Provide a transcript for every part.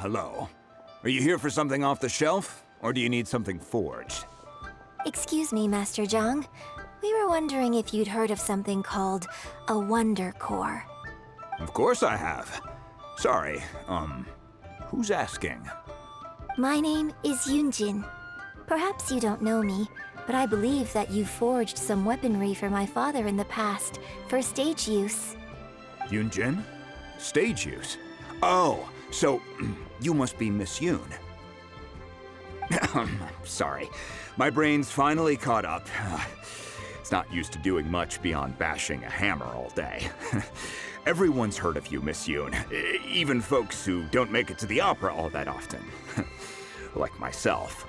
hello. Are you here for something off the shelf, or do you need something forged? Excuse me, Master Zhang. We were wondering if you'd heard of something called a Wonder Core. Of course I have. Sorry, who's asking? My name is Yunjin. Perhaps you don't know me, but I believe that you forged some weaponry for my father in the past, for stage use. Yunjin? Stage use? Oh, so you must be Miss Yoon. Sorry, my brain's finally caught up. It's not used to doing much beyond bashing a hammer all day. Everyone's heard of you, Miss Yoon, even folks who don't make it to the opera all that often. Like myself.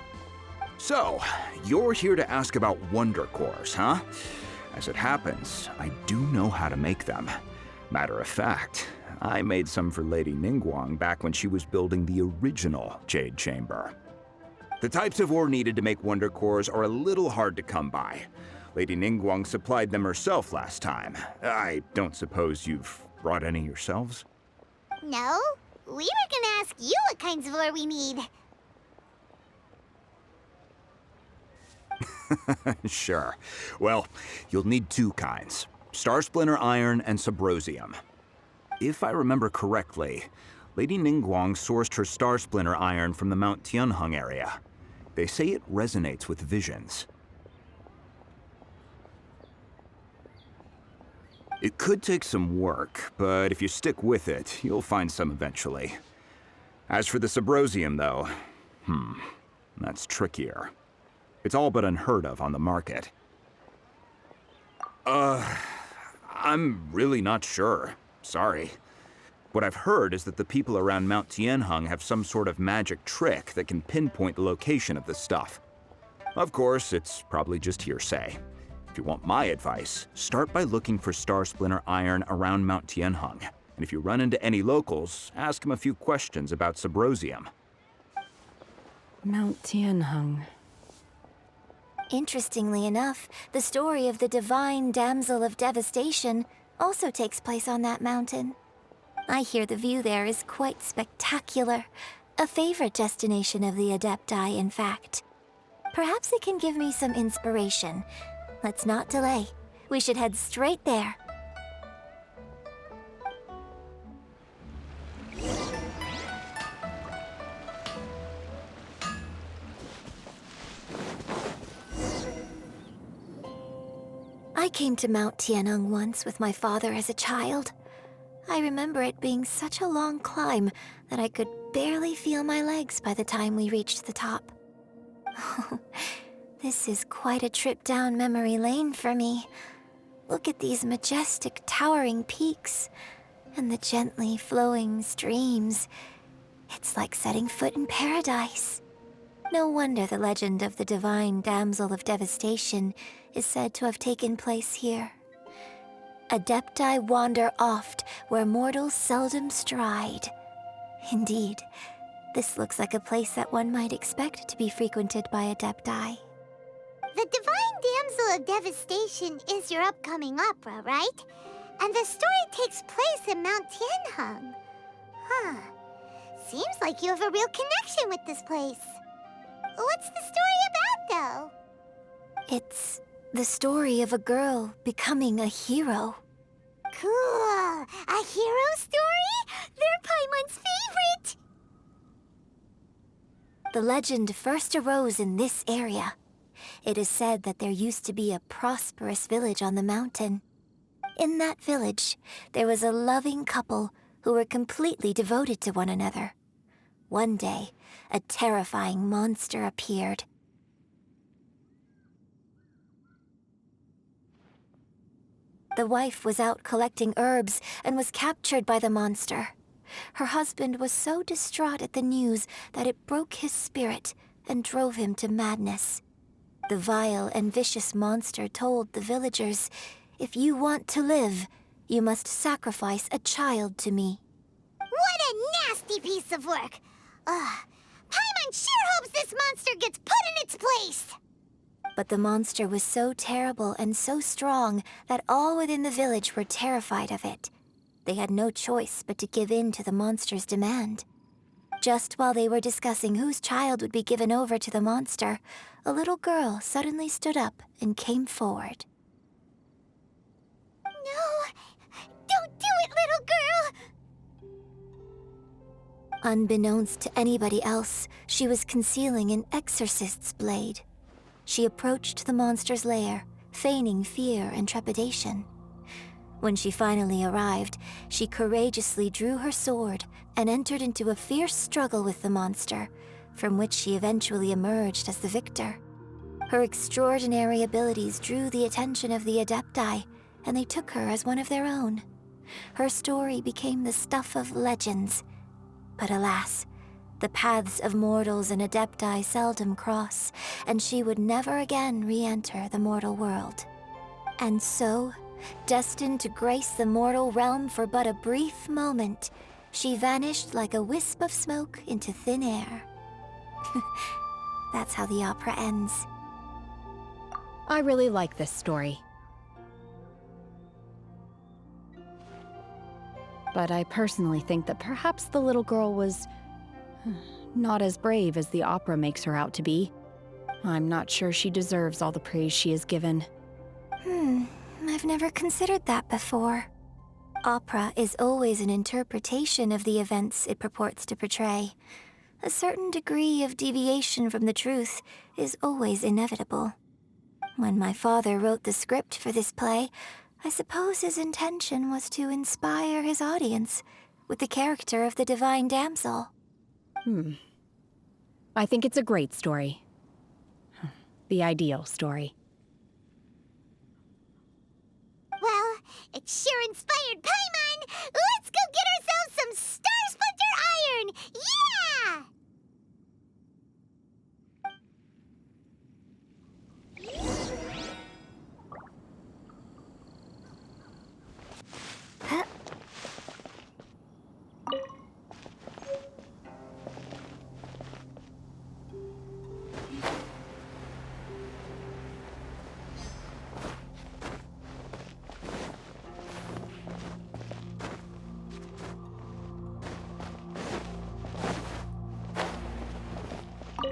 So, you're here to ask about Wonder Cores, huh? As it happens, I do know how to make them. Matter of fact, I made some for Lady Ningguang back when she was building the original Jade Chamber. The types of ore needed to make Wonder Cores are a little hard to come by. Lady Ningguang supplied them herself last time. I don't suppose you've brought any yourselves? No, we were gonna ask you what kinds of ore we need. Sure. Well, you'll need two kinds. Star Splinter Iron and Subrosium. If I remember correctly, Lady Ningguang sourced her Star Splinter Iron from the Mount Tianheng area. They say it resonates with visions. It could take some work, but if you stick with it, you'll find some eventually. As for the Subrosium, though, that's trickier. It's all but unheard of on the market. I'm really not sure. Sorry. What I've heard is that the people around Mount Tianheng have some sort of magic trick that can pinpoint the location of the stuff. Of course, it's probably just hearsay. If you want my advice, start by looking for Star Splinter Iron around Mount Tianheng. And if you run into any locals, ask them a few questions about Subrosium. Mount Tianheng. Interestingly enough, the story of the divine damsel of devastation also takes place on that mountain. I hear the view there is quite spectacular. A favorite destination of the Adepti, in fact. Perhaps it can give me some inspiration. Let's not delay. We should head straight there. I came to Mount Tianheng once with my father as a child. I remember it being such a long climb that I could barely feel my legs by the time we reached the top. This is quite a trip down memory lane for me. Look at these majestic, towering peaks and the gently flowing streams. It's like setting foot in paradise. No wonder the legend of the divine damsel of devastation is said to have taken place here. Adepti wander oft where mortals seldom stride. Indeed, this looks like a place that one might expect to be frequented by Adepti. The Divine Damsel of Devastation is your upcoming opera, right? And the story takes place in Mount Tianheng. Huh. Seems like you have a real connection with this place. What's the story about, though? It's the story of a girl becoming a hero. Cool. A hero story? They're Paimon's favorite! The legend first arose in this area. It is said that there used to be a prosperous village on the mountain. In that village, there was a loving couple who were completely devoted to one another. One day, a terrifying monster appeared. The wife was out collecting herbs and was captured by the monster. Her husband was so distraught at the news that it broke his spirit and drove him to madness. The vile and vicious monster told the villagers, "If you want to live, you must sacrifice a child to me." What a nasty piece of work! Paimon sure hopes this monster gets put in its place! But the monster was so terrible and so strong that all within the village were terrified of it. They had no choice but to give in to the monster's demand. Just while they were discussing whose child would be given over to the monster, a little girl suddenly stood up and came forward. No! Don't do it, little girl! Unbeknownst to anybody else, she was concealing an exorcist's blade. She approached the monster's lair, feigning fear and trepidation. When she finally arrived, she courageously drew her sword and entered into a fierce struggle with the monster, from which she eventually emerged as the victor. Her extraordinary abilities drew the attention of the Adepti, and they took her as one of their own. Her story became the stuff of legends. But alas, the paths of mortals and Adepti seldom cross, and she would never again re-enter the mortal world. And so, destined to grace the mortal realm for but a brief moment, she vanished like a wisp of smoke into thin air. That's how the opera ends. I really like this story. But I personally think that perhaps the little girl was not as brave as the opera makes her out to be. I'm not sure she deserves all the praise she is given. I've never considered that before. Opera is always an interpretation of the events it purports to portray. A certain degree of deviation from the truth is always inevitable. When my father wrote the script for this play, I suppose his intention was to inspire his audience with the character of the divine damsel. I think it's a great story. The ideal story. Well, it sure inspired Paimon! Let's go get ourselves some Star Splinter Iron! Yeah!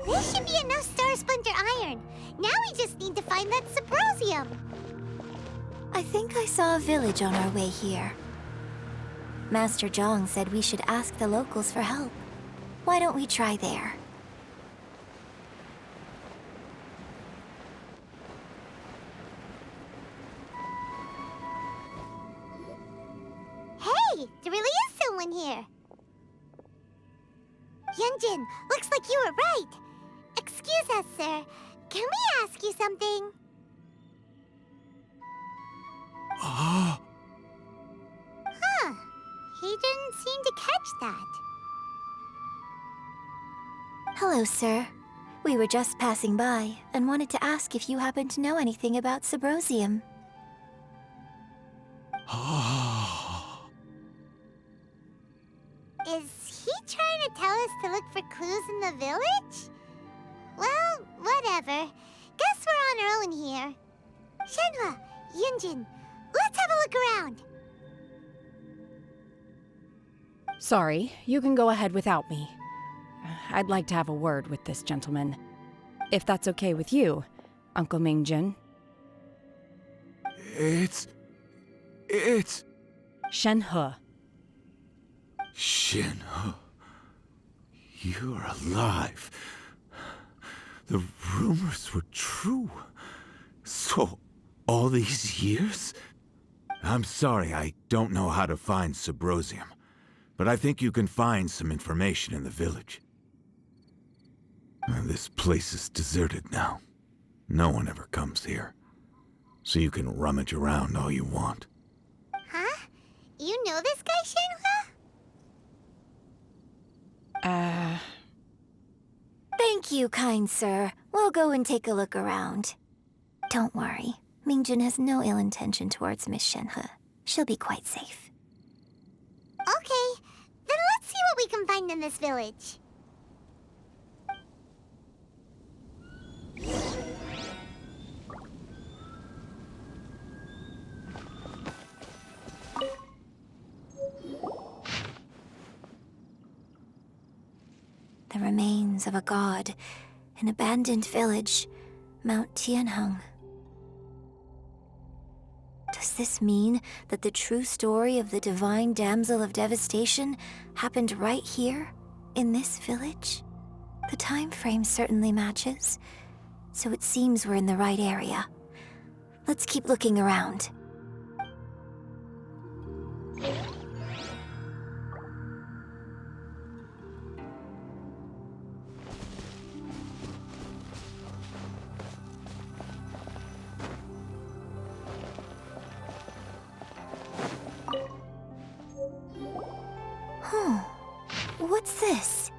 This should be enough Star Splinter Iron. Now we just need to find that Subrosium. I think I saw a village on our way here. Master Zhong said we should ask the locals for help. Why don't we try there? Hey, there really is someone here. Yunjin, looks like you were right. Excuse us, sir. Can we ask you something? Huh. He didn't seem to catch that. Hello, sir. We were just passing by and wanted to ask if you happen to know anything about Subrosium. Is he trying to tell us to look for clues in the village? Well, whatever. Guess we're on our own here. Shenhua, Yunjin, let's have a look around. Sorry, you can go ahead without me. I'd like to have a word with this gentleman. If that's okay with you, Uncle Mingjin. It's... Shenhe. Shenhe. You're alive. The rumors were true. So, all these years? I'm sorry, I don't know how to find Subrosium, but I think you can find some information in the village. This place is deserted now. No one ever comes here. So you can rummage around all you want. Huh? You know this guy, Shenhua? Thank you, kind sir. We'll go and take a look around. Don't worry. Mingjin has no ill intention towards Miss Shenhe. She'll be quite safe. Okay, then let's see what we can find in this village. The remains of a god, an abandoned village, Mount Tianheng. Does this mean that the true story of the divine damsel of devastation happened right here, in this village? The time frame certainly matches, so it seems we're in the right area. Let's keep looking around. What's this?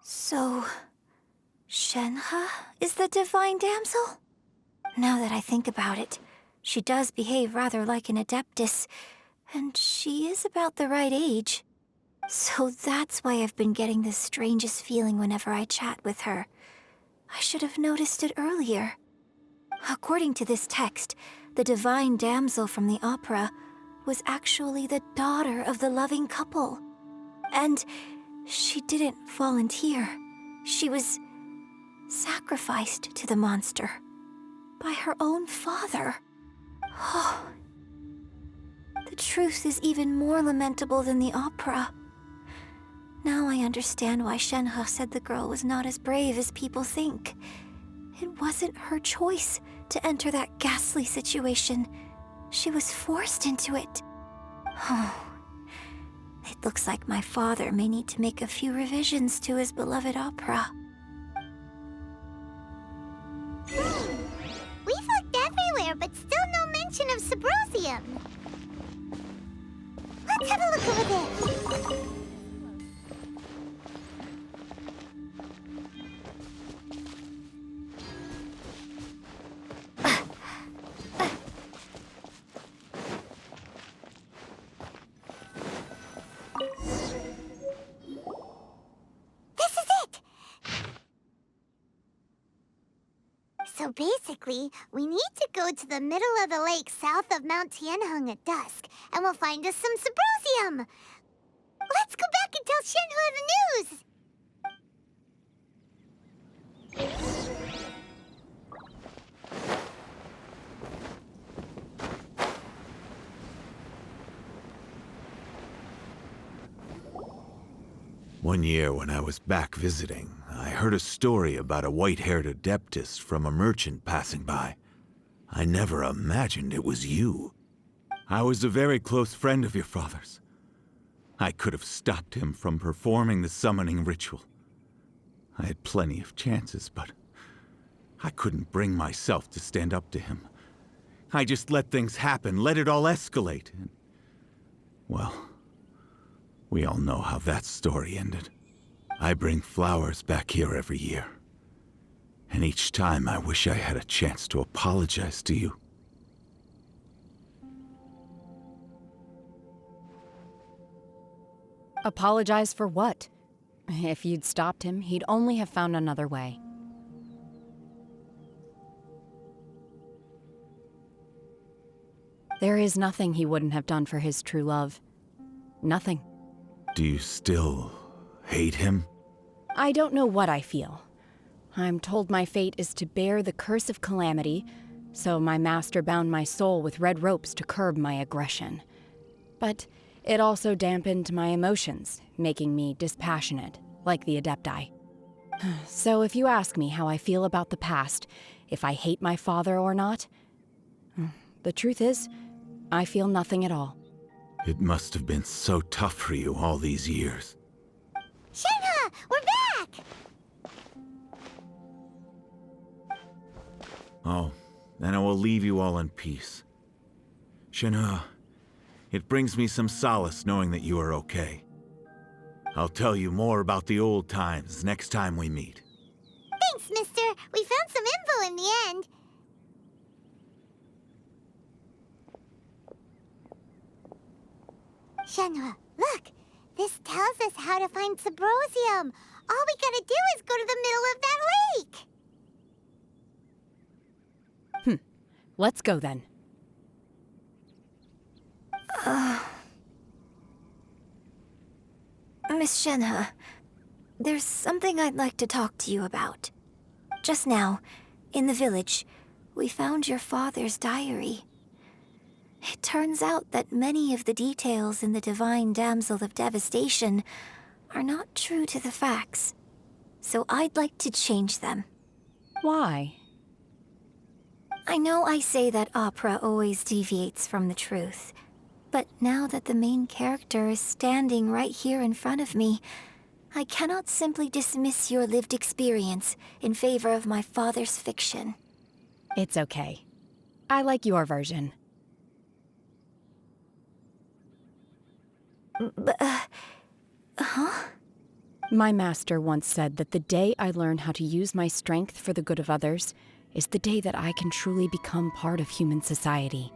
So, Shenhe is the divine damsel? Now that I think about it, she does behave rather like an adeptus, and she is about the right age. So that's why I've been getting the strangest feeling whenever I chat with her. I should have noticed it earlier. According to this text, the divine damsel from the opera was actually the daughter of the loving couple. And she didn't volunteer. She was sacrificed to the monster by her own father. Oh, the truth is even more lamentable than the opera. Now I understand why Shenhe said the girl was not as brave as people think. It wasn't her choice to enter that ghastly situation. She was forced into it. Oh, it looks like my father may need to make a few revisions to his beloved opera. We've looked everywhere, but still no mention of Subrosium. Let's have a look over there. So basically, we need to go to the middle of the lake south of Mount Tianheng at dusk, and we'll find us some Subrosium. Let's go back and tell Shenhe the news! One year when I was back visiting, I heard a story about a white-haired adeptus from a merchant passing by. I never imagined it was you. I was a very close friend of your father's. I could have stopped him from performing the summoning ritual. I had plenty of chances, but I couldn't bring myself to stand up to him. I just let things happen, let it all escalate, and... well, we all know how that story ended. I bring flowers back here every year. And each time I wish I had a chance to apologize to you. Apologize for what? If you'd stopped him, he'd only have found another way. There is nothing he wouldn't have done for his true love. Nothing. Do you still hate him? I don't know what I feel. I'm told my fate is to bear the curse of calamity, so my master bound my soul with red ropes to curb my aggression. But it also dampened my emotions, making me dispassionate, like the Adepti. So if you ask me how I feel about the past, if I hate my father or not, the truth is, I feel nothing at all. It must have been so tough for you all these years. Shenhe, we're back! Oh, then I will leave you all in peace. Shenhe, it brings me some solace knowing that you are okay. I'll tell you more about the old times next time we meet. Thanks, mister. We found some info in the end. Shenhe, look! This tells us how to find Sybrosium. All we gotta do is go to the middle of that lake. Let's go then. Miss Shenhe, there's something I'd like to talk to you about. Just now, in the village, we found your father's diary. It turns out that many of the details in the Divine Damsel of Devastation are not true to the facts. So I'd like to change them. Why? I know I say that opera always deviates from the truth, but now that the main character is standing right here in front of me, I cannot simply dismiss your lived experience in favor of my father's fiction. It's okay. I like your version. My master once said that the day I learn how to use my strength for the good of others is the day that I can truly become part of human society.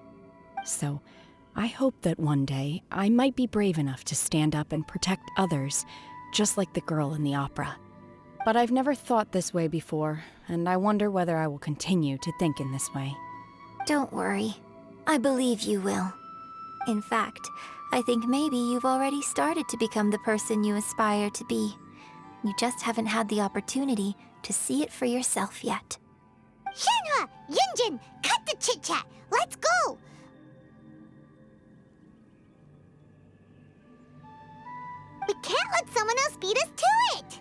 So, I hope that one day I might be brave enough to stand up and protect others, just like the girl in the opera. But I've never thought this way before, and I wonder whether I will continue to think in this way. Don't worry. I believe you will. In fact, I think maybe you've already started to become the person you aspire to be. You just haven't had the opportunity to see it for yourself yet. Shenhe! Yunjin! Cut the chit-chat! Let's go! We can't let someone else beat us to it!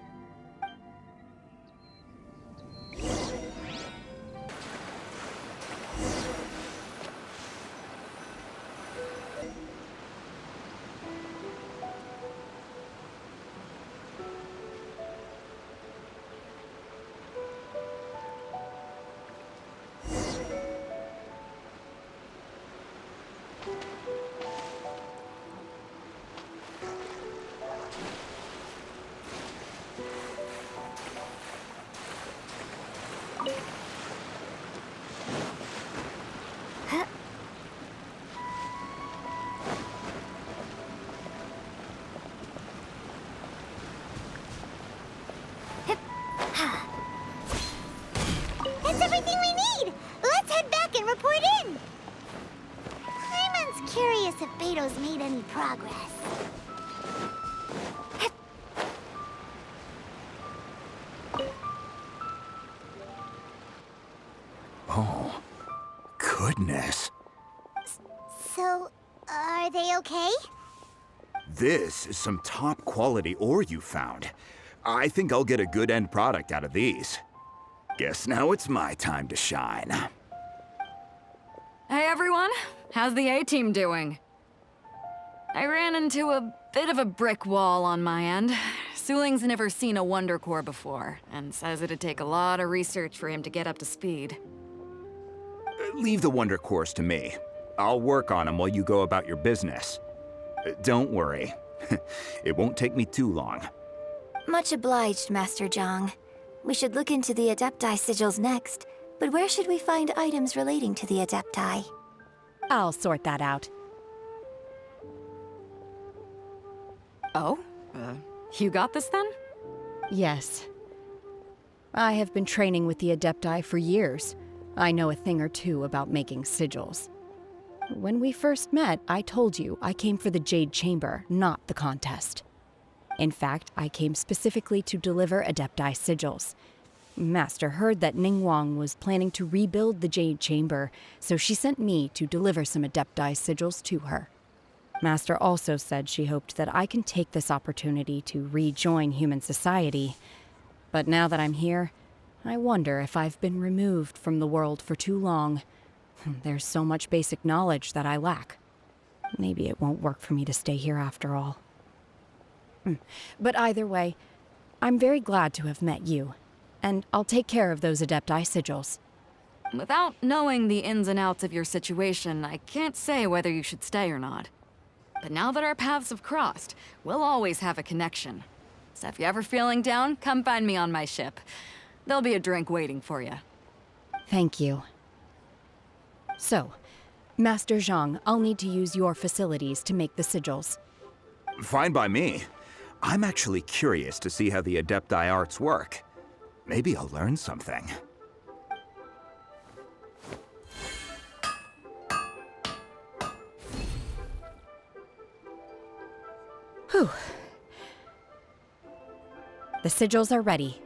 That's everything we need! Let's head back and report in! Paimon's curious if Beto's made any progress. Oh, goodness. So, are they okay? This is some top quality ore you found. I think I'll get a good end product out of these. Guess now it's my time to shine. Hey everyone, how's the A-team doing? I ran into a bit of a brick wall on my end. Suling's never seen a Wonder Core before, and says it'd take a lot of research for him to get up to speed. Leave the Wonder Cores to me. I'll work on them while you go about your business. Don't worry. It won't take me too long. Much obliged, Master Zhang. We should look into the Adepti sigils next, but where should we find items relating to the Adepti? I'll sort that out. Oh? You got this then? Yes. I have been training with the Adepti for years. I know a thing or two about making sigils. When we first met, I told you I came for the Jade Chamber, not the contest. In fact, I came specifically to deliver Adepti sigils. Master heard that Ningguang was planning to rebuild the Jade Chamber, so she sent me to deliver some Adepti sigils to her. Master also said she hoped that I can take this opportunity to rejoin human society. But now that I'm here, I wonder if I've been removed from the world for too long. There's so much basic knowledge that I lack. Maybe it won't work for me to stay here after all. But either way, I'm very glad to have met you, and I'll take care of those Adepti sigils. Without knowing the ins and outs of your situation, I can't say whether you should stay or not. But now that our paths have crossed, we'll always have a connection. So if you're ever feeling down, come find me on my ship. There'll be a drink waiting for you. Thank you. So, Master Zhang, I'll need to use your facilities to make the sigils. Fine by me. I'm actually curious to see how the Adepti arts work. Maybe I'll learn something. Whew. The sigils are ready.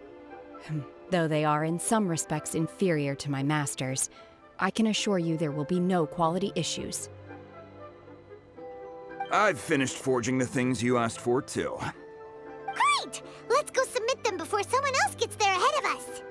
Though they are in some respects inferior to my master's, I can assure you there will be no quality issues. I've finished forging the things you asked for, too. Great! Let's go submit them before someone else gets there ahead of us.